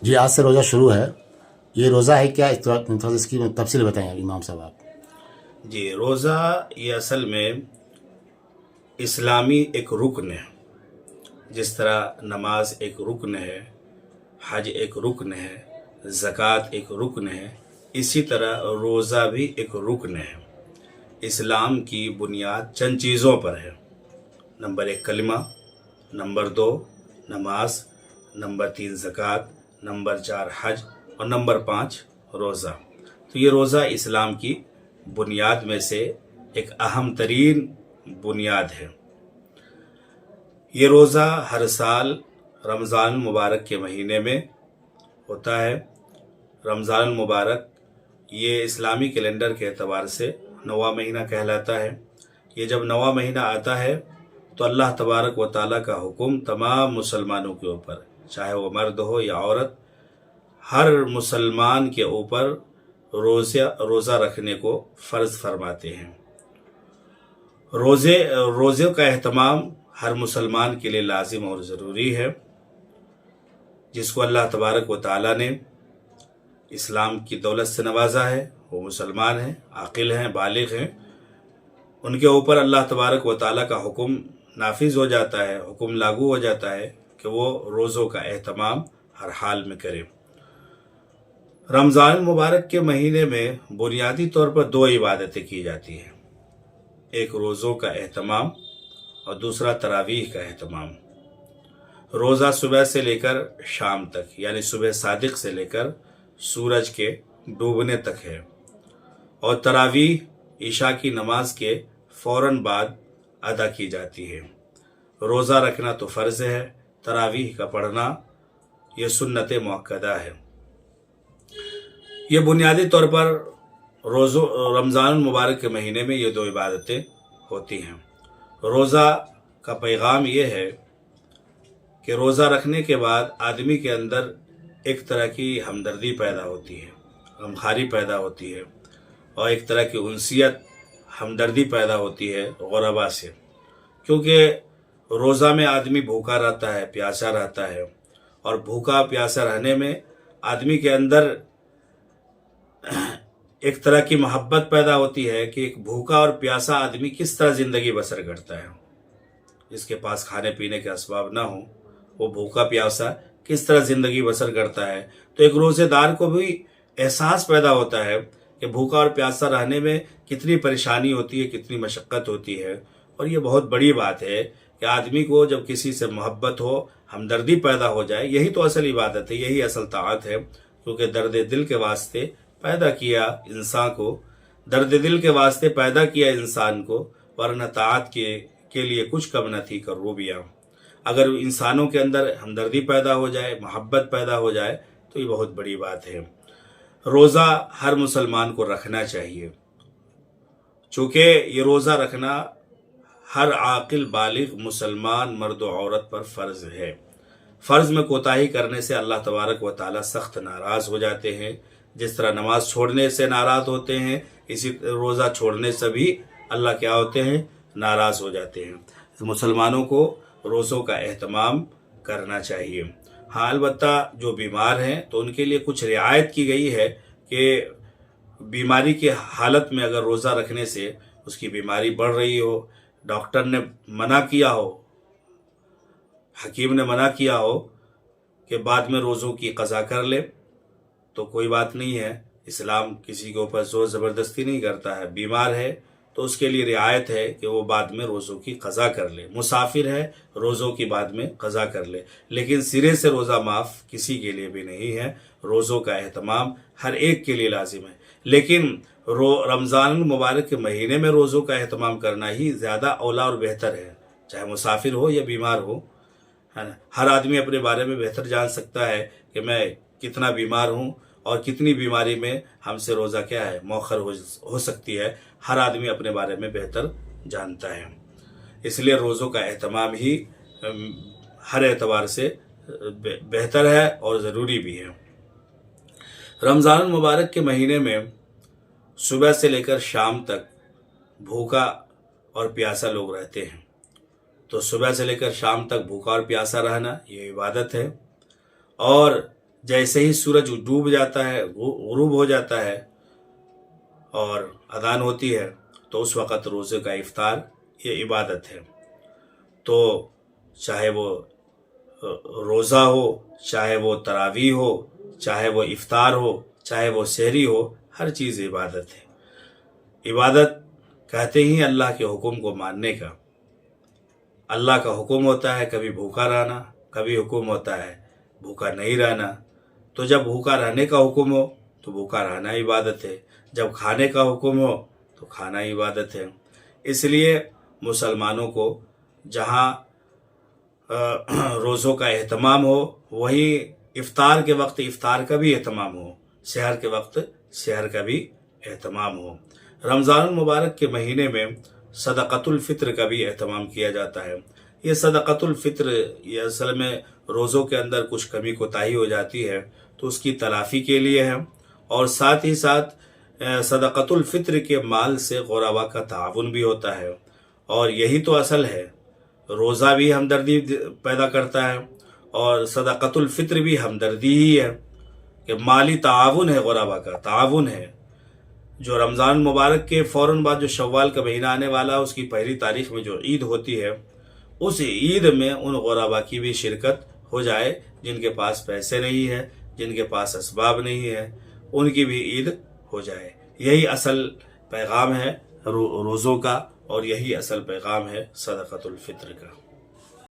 جی آج سے روزہ شروع ہے. یہ روزہ ہے کیا؟ تھوڑا اس کی تفصیل بتائیں امام صاحب آپ. جی، روزہ یہ اصل میں اسلامی ایک رکن ہے. جس طرح نماز ایک رکن ہے، حج ایک رکن ہے، زکوٰۃ ایک رکن ہے، اسی طرح روزہ بھی ایک رکن ہے. اسلام کی بنیاد چند چیزوں پر ہے. نمبر 1 کلمہ، نمبر 2 نماز، نمبر 3 زکوٰۃ، نمبر 4 حج اور نمبر 5 روزہ. تو یہ روزہ اسلام کی بنیاد میں سے ایک اہم ترین بنیاد ہے. یہ روزہ ہر سال رمضان المبارک کے مہینے میں ہوتا ہے. رمضان المبارک یہ اسلامی کیلنڈر کے اعتبار سے 9واں مہینہ کہلاتا ہے. یہ جب 9واں مہینہ آتا ہے تو اللہ تبارک و تعالیٰ کا حکم تمام مسلمانوں کے اوپر، چاہے وہ مرد ہو یا عورت، ہر مسلمان کے اوپر روزہ رکھنے کو فرض فرماتے ہیں. روزے کا اہتمام ہر مسلمان کے لیے لازم اور ضروری ہے. جس کو اللہ تبارک و تعالیٰ نے اسلام کی دولت سے نوازا ہے، وہ مسلمان ہیں، عاقل ہیں، بالغ ہیں، ان کے اوپر اللہ تبارک و تعالیٰ کا حکم نافذ ہو جاتا ہے، حکم لاگو ہو جاتا ہے کہ وہ روزوں کا اہتمام ہر حال میں کرے. رمضان المبارک کے مہینے میں بنیادی طور پر 2 عبادتیں کی جاتی ہیں. ایک روزوں کا اہتمام اور دوسرا تراویح کا اہتمام. روزہ صبح سے لے کر شام تک، یعنی صبح صادق سے لے کر سورج کے ڈوبنے تک ہے، اور تراویح عشاء کی نماز کے فوراً بعد ادا کی جاتی ہے. روزہ رکھنا تو فرض ہے، تراویح کا پڑھنا یہ سنت مؤکدہ ہے. یہ بنیادی طور پر رمضان المبارک کے مہینے میں یہ 2 عبادتیں ہوتی ہیں. روزہ کا پیغام یہ ہے کہ روزہ رکھنے کے بعد آدمی کے اندر ایک طرح کی ہمدردی پیدا ہوتی ہے، غمخواری پیدا ہوتی ہے، اور ایک طرح کی انسیت، ہمدردی پیدا ہوتی ہے غربا سے. کیونکہ روزہ میں آدمی بھوکا رہتا ہے، پیاسا رہتا ہے، اور بھوکا پیاسا رہنے میں آدمی کے اندر ایک طرح کی محبت پیدا ہوتی ہے کہ ایک بھوکا اور پیاسا آدمی کس طرح زندگی بسر کرتا ہے. جس کے پاس کھانے پینے کے اسباب نہ ہوں، وہ بھوکا پیاسا کس طرح زندگی بسر کرتا ہے. تو ایک روزے دار کو بھی احساس پیدا ہوتا ہے کہ بھوکا اور پیاسا رہنے میں کتنی پریشانی ہوتی ہے، کتنی مشقت ہوتی ہے. اور یہ بہت بڑی بات ہے کہ آدمی کو جب کسی سے محبت ہو، ہمدردی پیدا ہو جائے. یہی تو اصل عبادت ہے، یہی اصل طاعت ہے. کیونکہ درد دل کے واسطے پیدا کیا انسان کو، درد دل کے واسطے پیدا کیا انسان کو، ورنہ طاعت کے لیے کچھ کم نہ تھی کروبیاں. اگر انسانوں کے اندر ہمدردی پیدا ہو جائے، محبت پیدا ہو جائے، تو یہ بہت بڑی بات ہے. روزہ ہر مسلمان کو رکھنا چاہیے، چونکہ یہ روزہ رکھنا ہر عاقل بالغ مسلمان مرد و عورت پر فرض ہے. فرض میں کوتاہی کرنے سے اللہ تبارک و تعالیٰ سخت ناراض ہو جاتے ہیں. جس طرح نماز چھوڑنے سے ناراض ہوتے ہیں، اسی روزہ چھوڑنے سے بھی اللہ کیا ہوتے ہیں؟ ناراض ہو جاتے ہیں. مسلمانوں کو روزوں کا اہتمام کرنا چاہیے. ہاں، البتہ جو بیمار ہیں تو ان کے لیے کچھ رعایت کی گئی ہے کہ بیماری کی حالت میں اگر روزہ رکھنے سے اس کی بیماری بڑھ رہی ہو، ڈاکٹر نے منع کیا ہو، حکیم نے منع کیا ہو کہ بعد میں روزوں کی قضا کر لے، تو کوئی بات نہیں ہے. اسلام کسی کے اوپر زور زبردستی نہیں کرتا ہے. بیمار ہے تو اس کے لیے رعایت ہے کہ وہ بعد میں روزوں کی قضا کر لے. مسافر ہے، روزوں کی بعد میں قضا کر لے. لیکن سرے سے روزہ معاف کسی کے لیے بھی نہیں ہے. روزوں کا اہتمام ہر ایک کے لیے لازم ہے. لیکن رمضان المبارک کے مہینے میں روزوں کا اہتمام کرنا ہی زیادہ اولا اور بہتر ہے، چاہے مسافر ہو یا بیمار ہو. ہر آدمی اپنے بارے میں بہتر جان سکتا ہے کہ میں کتنا بیمار ہوں اور کتنی بیماری میں ہم سے روزہ کیا ہے مؤخر ہو سکتی ہے. ہر آدمی اپنے بارے میں بہتر جانتا ہے. اس لیے روزوں کا اہتمام ہی ہر اعتبار سے بہتر ہے اور ضروری بھی ہے. رمضان المبارک کے مہینے میں صبح سے لے کر شام تک بھوکا اور پیاسا لوگ رہتے ہیں. تو صبح سے لے کر شام تک بھوکا اور پیاسا رہنا یہ عبادت ہے. اور جیسے ہی سورج ڈوب جاتا ہے، غروب ہو جاتا ہے اور اذان ہوتی ہے تو اس وقت روزے کا افطار یہ عبادت ہے۔ تو چاہے وہ روزہ ہو، چاہے وہ تراویح ہو، چاہے وہ افطار ہو، چاہے وہ سحری ہو، ہر چیز عبادت ہے۔ عبادت کہتے ہی اللہ کے حکم کو ماننے کا۔ اللہ کا حکم ہوتا ہے کبھی بھوکا رہنا، کبھی حکم ہوتا ہے بھوکا نہیں رہنا۔ تو جب بھوکا رہنے کا حکم ہو تو بھوکا رہنا عبادت ہے، جب کھانے کا حکم ہو تو کھانا عبادت ہے۔ اس لیے مسلمانوں کو جہاں روزوں کا اہتمام ہو، وہیں افطار کے وقت افطار کا بھی اہتمام ہو، سحر کے وقت سحر کا بھی اہتمام ہو۔ رمضان المبارک کے مہینے میں صدقۃ الفطر کا بھی اہتمام کیا جاتا ہے۔ یہ صدقۃ الفطر یہ اصل میں روزوں کے اندر کچھ کمی کوتاہی ہو جاتی ہے تو اس کی تلافی کے لیے ہے، اور ساتھ ہی ساتھ صدقۃ الفطر کے مال سے غربا کا تعاون بھی ہوتا ہے، اور یہی تو اصل ہے۔ روزہ بھی ہمدردی پیدا کرتا ہے اور صدقۃ الفطر بھی ہمدردی ہی ہے کہ مالی تعاون ہے، غربا کا تعاون ہے۔ جو رمضان مبارک کے فوراً بعد جو شوال کا مہینہ آنے والا ہے، اس کی پہلی تاریخ میں جو عید ہوتی ہے، اس عید میں ان غربا کی بھی شرکت ہو جائے جن کے پاس پیسے نہیں ہے، جن کے پاس اسباب نہیں ہے، ان کی بھی عید ہو جائے۔ یہی اصل پیغام ہے روزوں کا، اور یہی اصل پیغام ہے صدقۃ الفطر کا۔